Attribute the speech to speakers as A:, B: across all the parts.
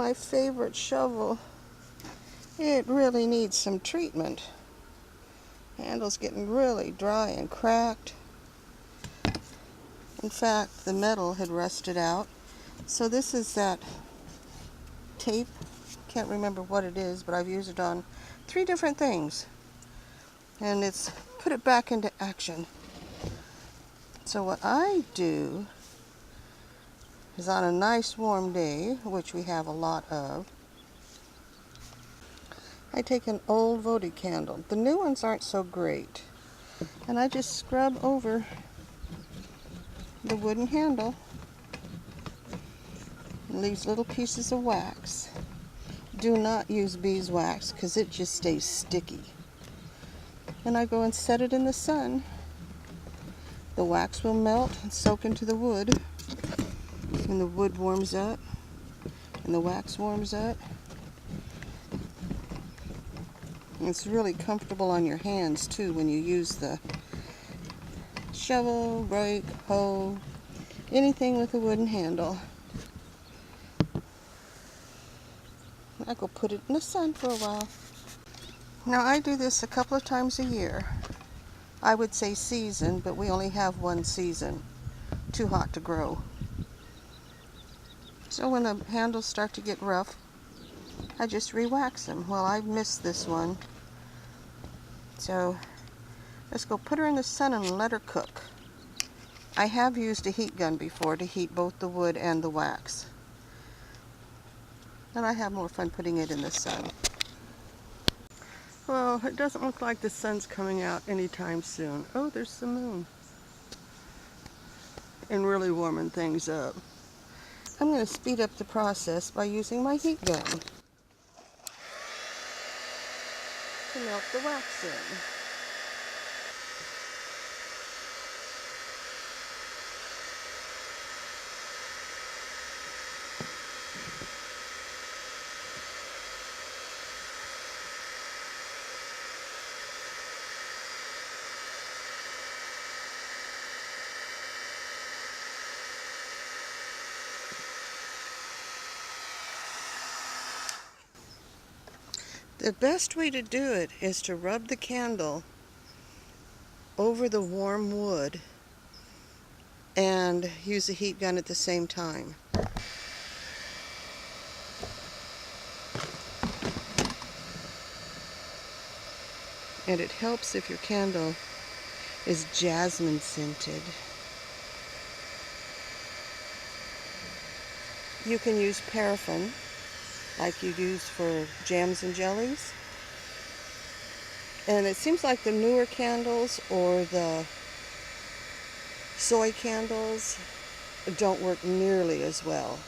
A: my favorite shovel. It really needs some treatment. Handle's getting really dry and cracked. In fact, the metal had rusted out. So this is that tape. Can't remember what it is, but I've used it on 3 different things. And it's put it back into action. So what I do is on a nice warm day, which we have a lot of, I take an old votive candle. The new ones aren't so great. And I just scrub over the wooden handle and leaves little pieces of wax. Do not use beeswax because it just stays sticky. And I go and set it in the sun. The wax will melt and soak into the wood. And the wood warms up and the wax warms up. And it's really comfortable on your hands too when you use the shovel, rake, hoe, anything with a wooden handle. I go put it in the sun for a while. Now I do this a couple of times a year. I would say season, but we only have one season. Too hot to grow. So when the handles start to get rough, I just re-wax them. Well, I've missed this one. So let's go put her in the sun and let her cook. I have used a heat gun before to heat both the wood and the wax. And I have more fun putting it in the sun. Well, it doesn't look like the sun's coming out anytime soon. Oh, there's the moon. And really warming things up. I'm going to speed up the process by using my heat gun to melt the wax in. The best way to do it is to rub the candle over the warm wood and use the heat gun at the same time. And it helps if your candle is jasmine scented. You can use paraffin like you use for jams and jellies. And it seems like the newer candles or the soy candles don't work nearly as well.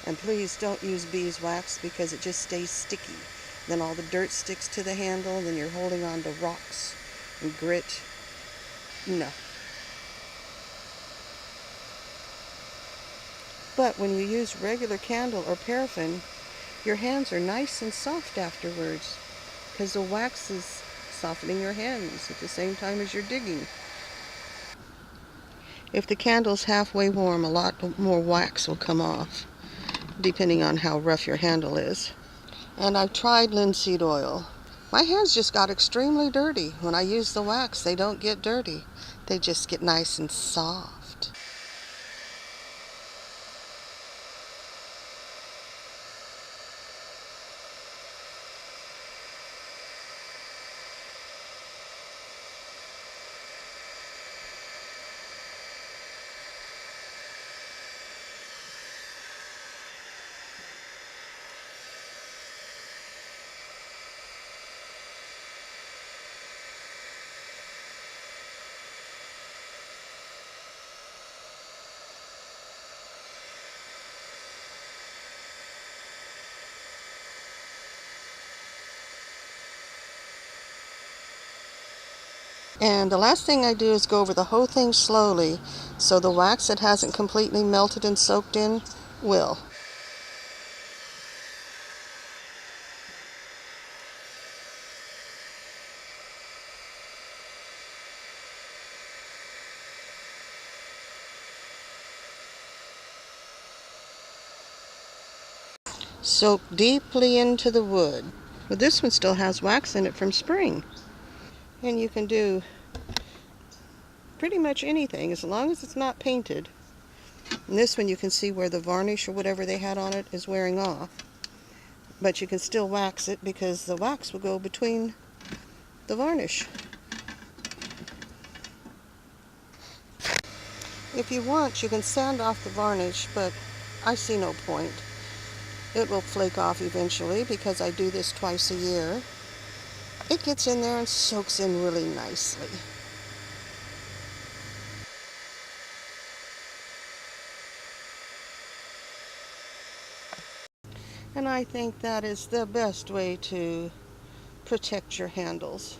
A: And please don't use beeswax because it just stays sticky. Then all the dirt sticks to the handle, and then you're holding on to rocks and grit. No. But when you use regular candle or paraffin, your hands are nice and soft afterwards because the wax is softening your hands at the same time as you're digging. If the candle's halfway warm, a lot more wax will come off, depending on how rough your handle is. And I've tried linseed oil. My hands just got extremely dirty. When I use the wax, they don't get dirty. They just get nice and soft. And the last thing I do is go over the whole thing slowly so the wax that hasn't completely melted and soaked in will. soak deeply into the wood. But this one still has wax in it from spring. And you can do pretty much anything as long as it's not painted. And this one you can see where the varnish or whatever they had on it is wearing off. But you can still wax it because the wax will go between the varnish. If you want, you can sand off the varnish, but I see no point. It will flake off eventually because I do this twice a year. It gets in there and soaks in really nicely. And I think that is the best way to protect your handles.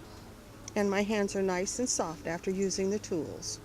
A: And my hands are nice and soft after using the tools.